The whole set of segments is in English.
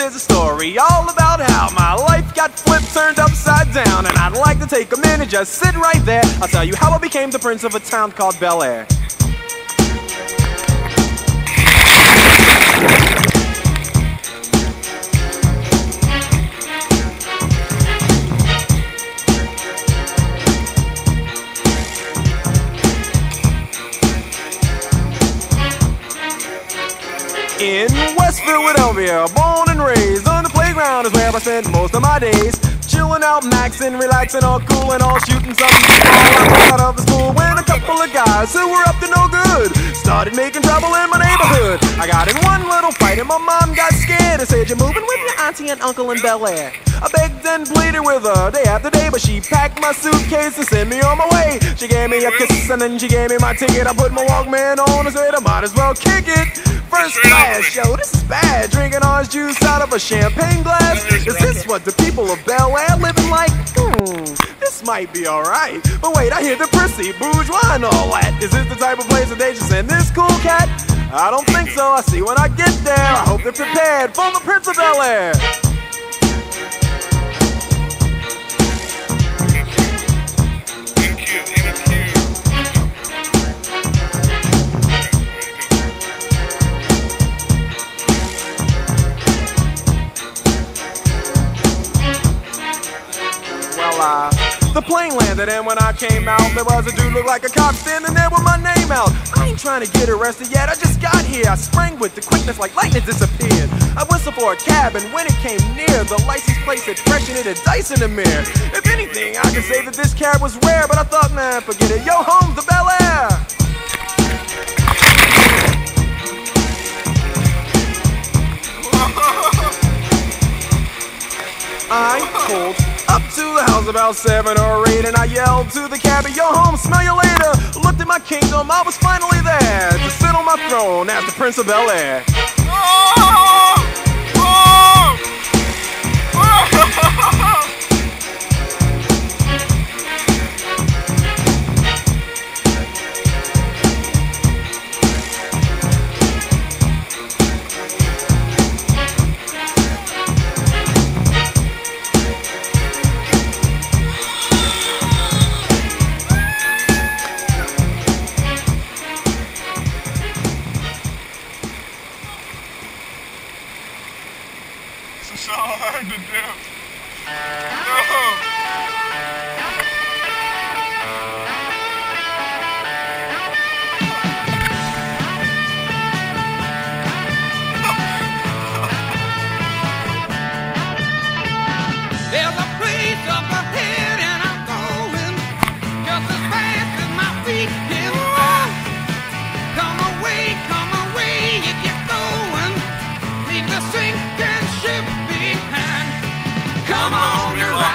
is a story all about how my life got flipped, turned upside down. And I'd like to take a minute, just sit right there. I'll tell you how I became the prince of a town called Bel Air. In West Philadelphia, born and raised, on the playground is where I spent most of my days. Chilling out, maxing, relaxing, all cool and all shooting something small. Out of the school when a couple of guys who were up to no good started making trouble in my neighborhood. I got in one little fight and my mom got scared and said, "You're moving with your auntie and uncle in Bel Air." I begged and pleaded with her day after day, but she packed my suitcase and sent me on my way. She gave me a kiss and then she gave me my ticket. I put my Walkman on and said I might as well kick it. First class, yo, this is bad. Drinking orange juice out of a champagne glass. Is this what the people of Bel Air living like? This might be alright. But wait, I hear the prissy, bourgeois and all that. Is this the type of place that they should send this cool cat? I don't think so. I see when I get there. I hope they're prepared for the Prince of Bel Air. The plane landed and when I came out, there was a dude looked like a cop standing there with my name out. I ain't trying to get arrested yet, I just got here. I sprang with the quickness like lightning disappeared. I whistled for a cab and when it came near, the license plate said fresh and it had dice in the mirror. If anything, I could say that this cab was rare, but I thought, man, forget it. Yo, home to Bel Air. I pulled up to the house about 7 or 8 and I yelled to the cabby, "Yo home, smell you later." Looked at my kingdom, I was finally there to sit on my throne as the Prince of Bel Air. It's so hard to do. There's a place up ahead and I'm going just as fast as my feet can run. Come away, you get going. Leave the sinking ship behind. Come on, you're right.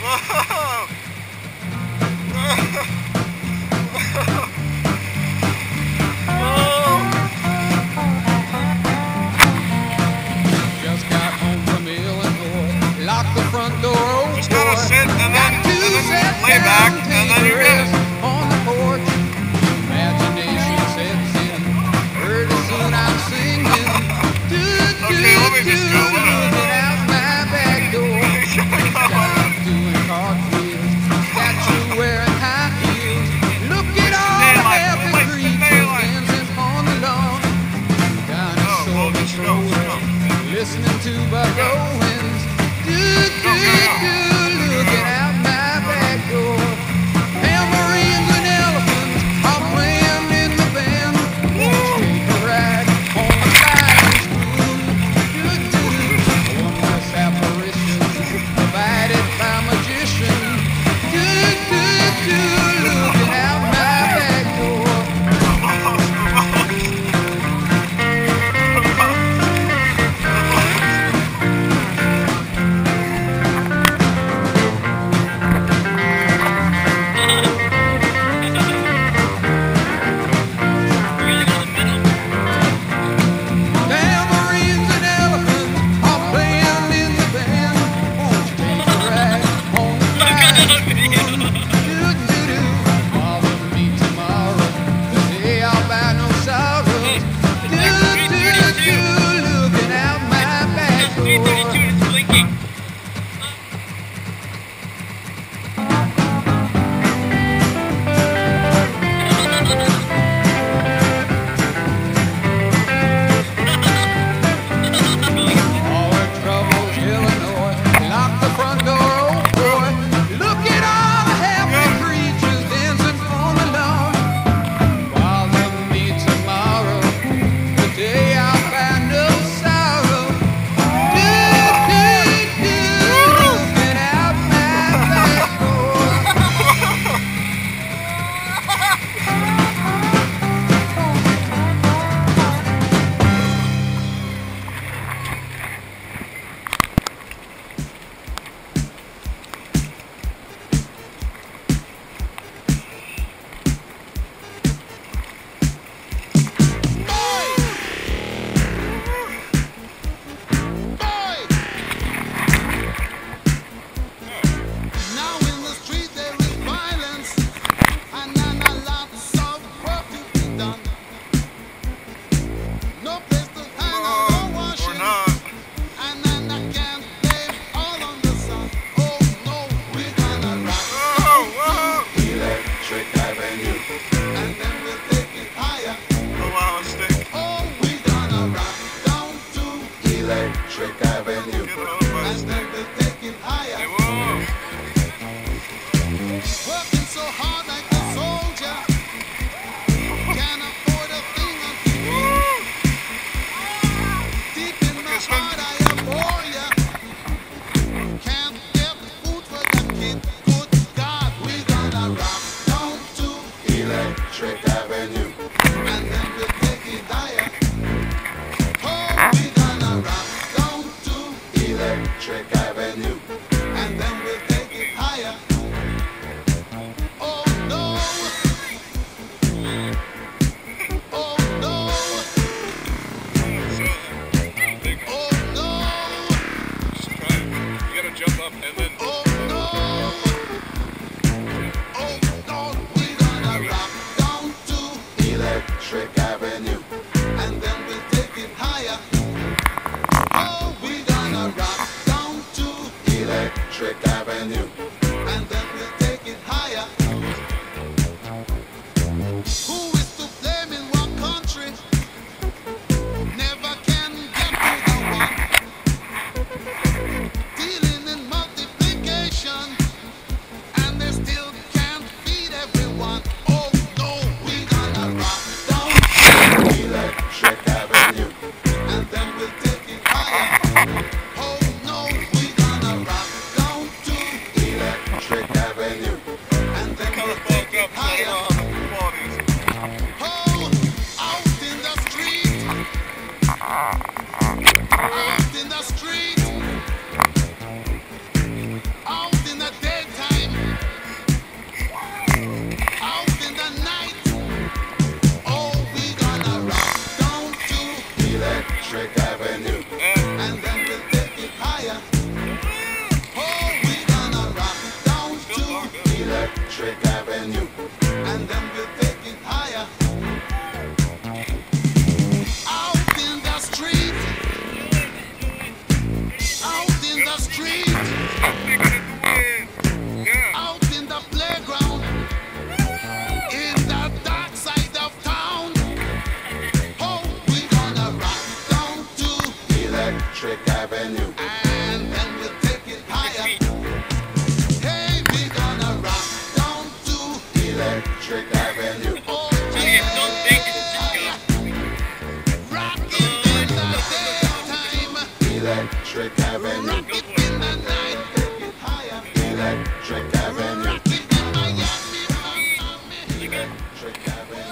Whoa! Just got home from Illinois, locked the front door open. Just gotta sit and then lay back, and then you're good. On the porch, imagination sets in. Pretty soon I'm singing. Okay, let me just go. Looking out my back door. Guys doing cartwheels, statue wearing high heels. Look at all the happy creatures dancing on the lawn. Down in Soviet Road, listening to Buck Owens. Looking out my back door. Tambourines and elephants are playing in the band. Take a ride on the flying spoon. Wondrous apparitions provided by magicians. Looking out my back door. Tambourines and elephants are playing in the band. Won't you take a ride on the flying spoon? Bother me tomorrow, the day I'll buy no sorrow. Looking out my back door. All our troubles, Illinois, lock the front door open. Look at all the happy creatures dancing on the lawn. Bother me tomorrow, the day I'll find no sorrow. Looking out my back door. Now in the street there is violence, and then a lots of work to be done. No place to hang or Or washing, not. and then I can't blame all on the sun. Oh no, we're gonna rock, Whoa! Electric Avenue, and then we'll take it higher. Oh wow, a stick. Oh, we're gonna rock down to, Electric Avenue, Get it up by a and stick. then we'll take it Hey, higher. whoa! Working so hard like a soldier, can't afford a thing until deep in my heart I abhor ya. Can't get food for the kid. Good God, we gonna rock down to, Electric Avenue, and then we'll take it higher. Oh, we gonna rock down to, Electric Avenue, and then we'll take it higher. Oh no. Oh no. So, big. Oh no. Just try it. You gotta jump up and then. Oh no! Oh no! We gonna rock down to, Electric Avenue, and then we'll take it higher. Oh, we gonna rock down to, Electric Avenue, and then we'll take it higher. Who is to blame in what country? Never can get to the one. Dealing in multiplication, and they still can't feed everyone. Oh no, we gonna rock down to, Electric Avenue, and then we'll take it higher. Oh no, we gonna rock down to, Electric Avenue. Rocking in Miami, Electric Avenue.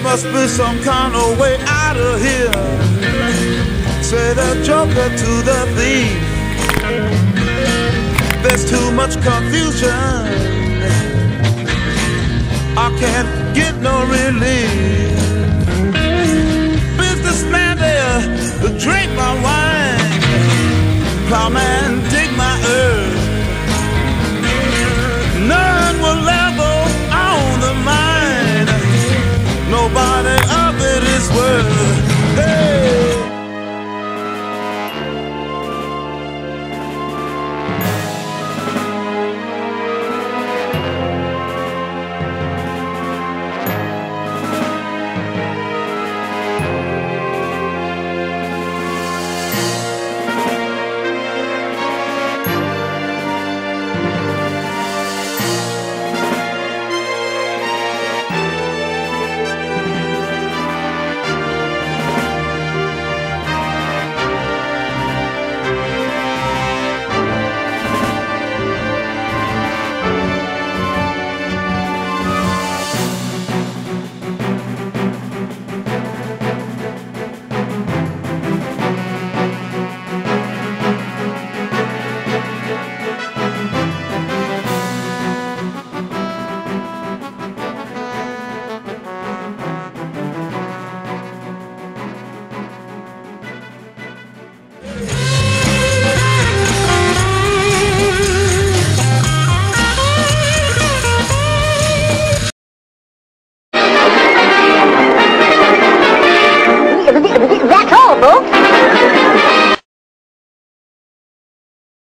Must be some kind of way out of here. Say the joker to the thief. There's too much confusion. I can't get no relief. Businessman there, drape my wine. Plowman